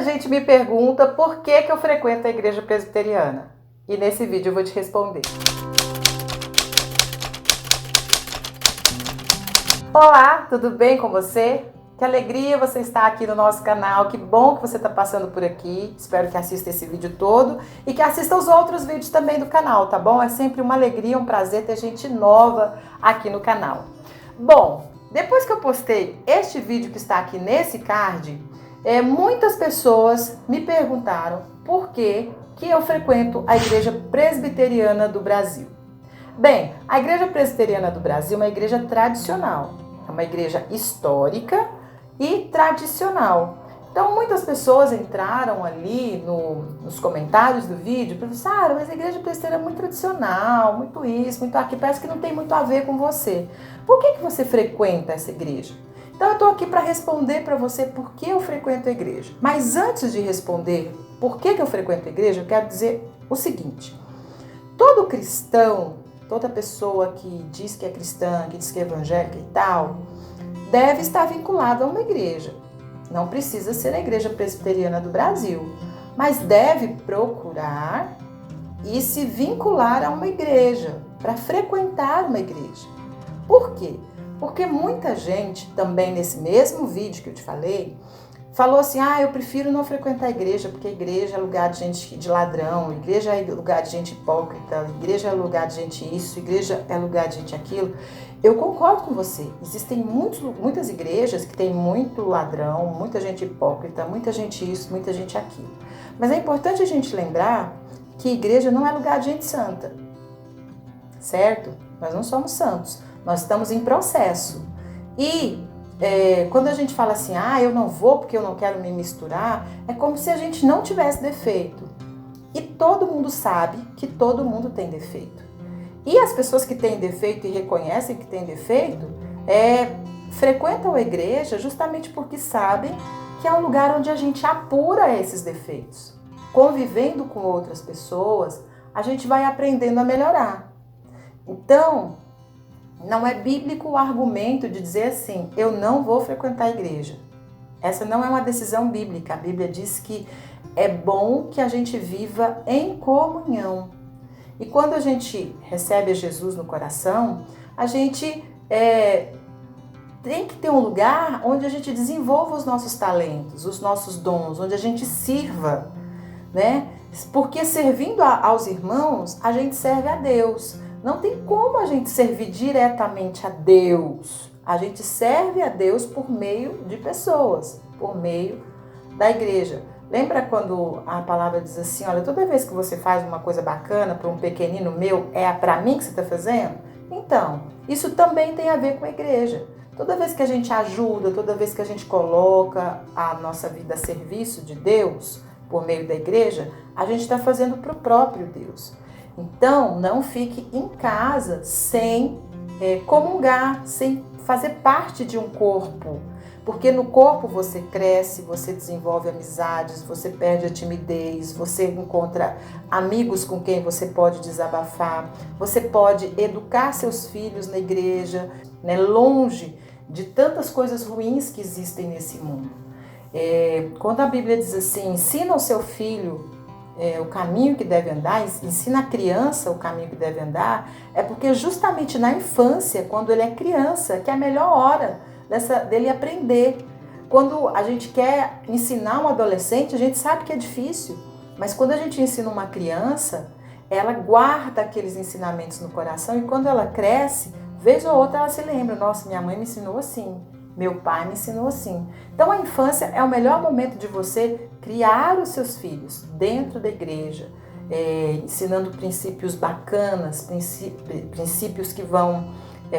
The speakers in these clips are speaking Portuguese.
Muita gente me pergunta por que eu frequento a igreja presbiteriana. E nesse vídeo eu vou te responder. Olá, tudo bem com você? Que alegria você estar aqui no nosso canal, que bom que você está passando por aqui. Espero que assista esse vídeo todo e que assista os outros vídeos também do canal, tá bom? É sempre uma alegria, um prazer ter gente nova aqui no canal. Bom, depois que eu postei este vídeo que está aqui nesse card, muitas pessoas me perguntaram por que eu frequento a Igreja Presbiteriana do Brasil. Bem, a Igreja Presbiteriana do Brasil é uma igreja tradicional, é uma igreja histórica e tradicional. Então, muitas pessoas entraram ali nos comentários do vídeo para dizer, Sara, mas a Igreja Presbiteriana é muito tradicional, muito isso, muito aquilo, parece que não tem muito a ver com você. Por que você frequenta essa igreja? Então, eu estou aqui para responder para você por que eu frequento a igreja. Mas antes de responder por que eu frequento a igreja, eu quero dizer o seguinte. Todo cristão, toda pessoa que diz que é cristã, que diz que é evangélica e tal, deve estar vinculado a uma igreja. Não precisa ser a Igreja Presbiteriana do Brasil, mas deve procurar e se vincular a uma igreja, para frequentar uma igreja. Por quê? Porque muita gente, também nesse mesmo vídeo que eu te falei, falou assim, eu prefiro não frequentar a igreja, porque a igreja é lugar de gente de ladrão, a igreja é lugar de gente hipócrita, a igreja é lugar de gente isso, a igreja é lugar de gente aquilo. Eu concordo com você, existem muitas igrejas que tem muito ladrão, muita gente hipócrita, muita gente isso, muita gente aquilo. Mas é importante a gente lembrar que igreja não é lugar de gente santa, certo? Nós não somos santos, nós estamos em processo. E quando a gente fala assim, eu não vou porque eu não quero me misturar, é como se a gente não tivesse defeito. E todo mundo sabe que todo mundo tem defeito. E as pessoas que têm defeito e reconhecem que têm defeito, frequentam a igreja justamente porque sabem que é um lugar onde a gente apura esses defeitos. Convivendo com outras pessoas, a gente vai aprendendo a melhorar. Então, não é bíblico o argumento de dizer assim, eu não vou frequentar a igreja. Essa não é uma decisão bíblica. A Bíblia diz que é bom que a gente viva em comunhão. E quando a gente recebe a Jesus no coração, a gente tem que ter um lugar onde a gente desenvolva os nossos talentos, os nossos dons, onde a gente sirva, né? Porque servindo aos irmãos, a gente serve a Deus. Não tem como a gente servir diretamente a Deus. A gente serve a Deus por meio de pessoas, por meio da igreja. Lembra quando a palavra diz assim, olha, toda vez que você faz uma coisa bacana para um pequenino meu, é para mim que você está fazendo? Então, isso também tem a ver com a igreja. Toda vez que a gente ajuda, toda vez que a gente coloca a nossa vida a serviço de Deus, por meio da igreja, a gente está fazendo para o próprio Deus. Então, não fique em casa sem comungar, sem fazer parte de um corpo. Porque no corpo você cresce, você desenvolve amizades, você perde a timidez, você encontra amigos com quem você pode desabafar, você pode educar seus filhos na igreja, né, longe de tantas coisas ruins que existem nesse mundo. Quando a Bíblia diz assim, ensina o seu filho o caminho que deve andar, ensina a criança o caminho que deve andar, é porque justamente na infância, quando ele é criança, que é a melhor hora dele aprender. Quando a gente quer ensinar um adolescente, a gente sabe que é difícil, mas quando a gente ensina uma criança, ela guarda aqueles ensinamentos no coração e quando ela cresce, vez ou outra ela se lembra, nossa, minha mãe me ensinou assim, meu pai me ensinou assim. Então a infância é o melhor momento de você criar os seus filhos dentro da igreja, ensinando princípios bacanas, princípios que vão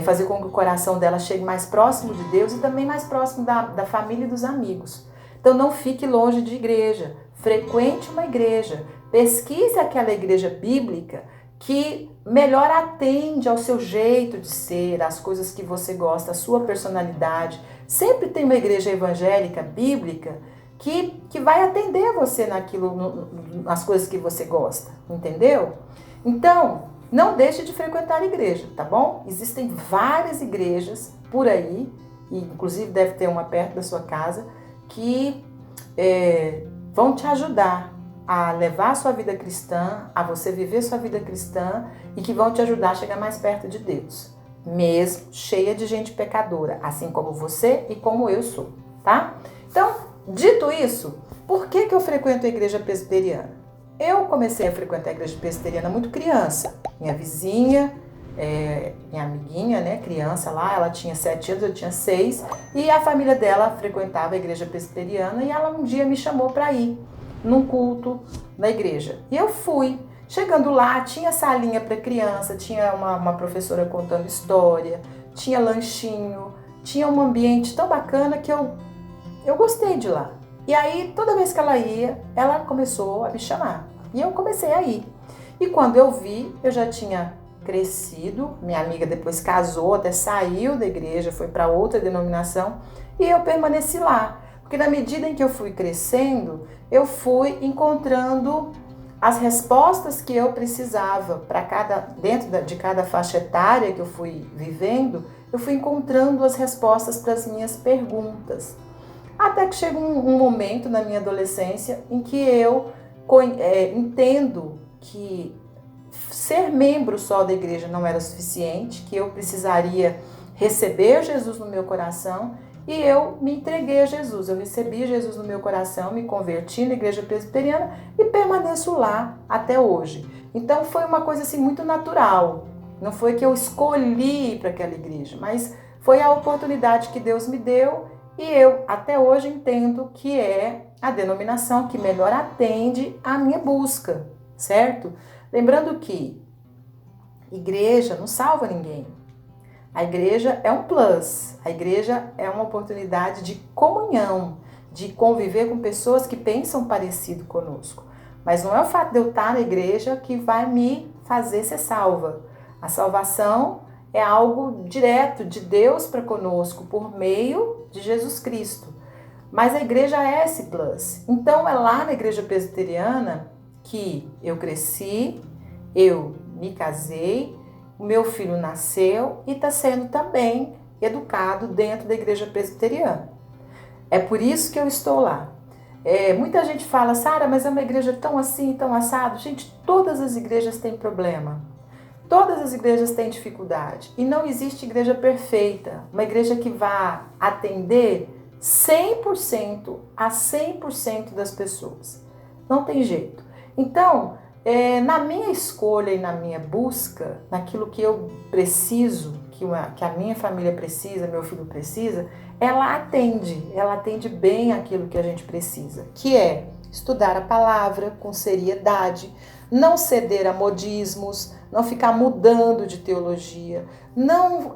fazer com que o coração dela chegue mais próximo de Deus e também mais próximo da família e dos amigos. Então não fique longe de igreja, frequente uma igreja, pesquise aquela igreja bíblica que melhor atende ao seu jeito de ser, às coisas que você gosta, à sua personalidade. Sempre tem uma igreja evangélica, bíblica, que vai atender você nas coisas que você gosta, entendeu? Então, não deixe de frequentar a igreja, tá bom? Existem várias igrejas por aí, e inclusive deve ter uma perto da sua casa, que vão te ajudar a levar a sua vida cristã, a você viver sua vida cristã e que vão te ajudar a chegar mais perto de Deus, mesmo cheia de gente pecadora, assim como você e como eu sou, tá? Então, dito isso, por que eu frequento a igreja presbiteriana? Eu comecei a frequentar a igreja presbiteriana muito criança. Minha vizinha, minha amiguinha, né, criança lá, ela tinha 7 anos, eu tinha 6, e a família dela frequentava a igreja presbiteriana e ela um dia me chamou para ir num culto na igreja. E eu fui. Chegando lá, tinha salinha para criança, tinha uma professora contando história, tinha lanchinho, tinha um ambiente tão bacana que eu gostei de lá. E aí, toda vez que ela ia, ela começou a me chamar. E eu comecei a ir. E quando eu vi, eu já tinha crescido. Minha amiga depois casou, até saiu da igreja, foi para outra denominação. E eu permaneci lá. Porque na medida em que eu fui crescendo, eu fui encontrando as respostas que eu precisava para dentro de cada faixa etária que eu fui vivendo, eu fui encontrando as respostas para as minhas perguntas. Até que chega um momento na minha adolescência em que eu entendo que ser membro só da igreja não era suficiente, que eu precisaria receber Jesus no meu coração, e eu me entreguei a Jesus. Eu recebi Jesus no meu coração, me converti na igreja presbiteriana e permaneço lá até hoje. Então foi uma coisa assim muito natural. Não foi que eu escolhi para aquela igreja, mas foi a oportunidade que Deus me deu. E eu, até hoje, entendo que é a denominação que melhor atende à minha busca, certo? Lembrando que igreja não salva ninguém. A igreja é um plus, a igreja é uma oportunidade de comunhão, de conviver com pessoas que pensam parecido conosco. Mas não é o fato de eu estar na igreja que vai me fazer ser salva. A salvação é algo direto de Deus para conosco, por meio de Jesus Cristo. Mas a igreja é esse plus. Então é lá na igreja presbiteriana que eu cresci, eu me casei, o meu filho nasceu e está sendo também educado dentro da igreja presbiteriana. É por isso que eu estou lá. Muita gente fala, Sara, mas é uma igreja tão assim, tão assado. Gente, todas as igrejas têm problema. Todas as igrejas têm dificuldade. E não existe igreja perfeita. Uma igreja que vá atender 100% a 100% das pessoas. Não tem jeito. Então, na minha escolha e na minha busca, naquilo que eu preciso, que a minha família precisa, meu filho precisa, ela atende bem aquilo que a gente precisa, que é estudar a palavra com seriedade, não ceder a modismos, não ficar mudando de teologia, não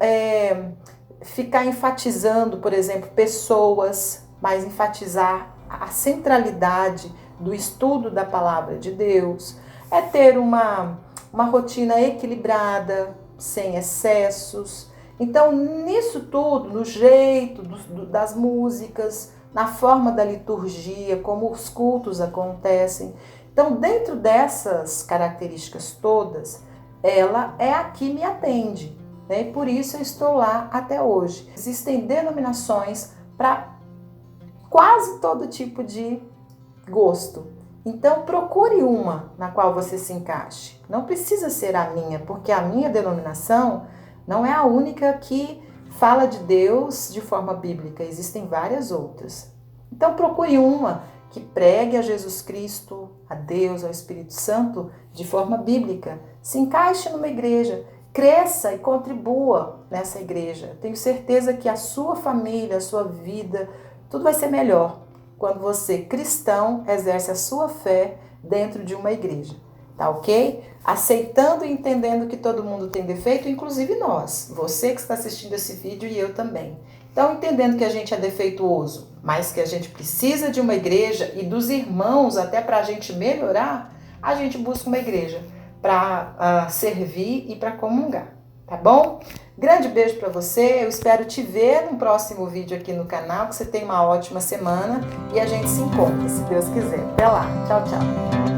ficar enfatizando, por exemplo, pessoas, mas enfatizar a centralidade do estudo da palavra de Deus, é ter uma rotina equilibrada, sem excessos. Então, nisso tudo, no jeito das músicas, na forma da liturgia, como os cultos acontecem. Então, dentro dessas características todas, ela é a que me atende, né? E por isso eu estou lá até hoje. Existem denominações para quase todo tipo de gosto. Então, procure uma na qual você se encaixe. Não precisa ser a minha, porque a minha denominação não é a única que fala de Deus de forma bíblica. Existem várias outras. Então, procure uma que pregue a Jesus Cristo, a Deus, ao Espírito Santo, de forma bíblica. Se encaixe numa igreja, cresça e contribua nessa igreja. Tenho certeza que a sua família, a sua vida, tudo vai ser melhor quando você, cristão, exerce a sua fé dentro de uma igreja, tá ok? Aceitando e entendendo que todo mundo tem defeito, inclusive nós, você que está assistindo esse vídeo e eu também. Então, entendendo que a gente é defeituoso, mas que a gente precisa de uma igreja e dos irmãos até para a gente melhorar, a gente busca uma igreja para servir e para comungar, tá bom? Grande beijo para você, eu espero te ver no próximo vídeo aqui no canal, que você tenha uma ótima semana e a gente se encontra, se Deus quiser. Até lá, tchau, tchau.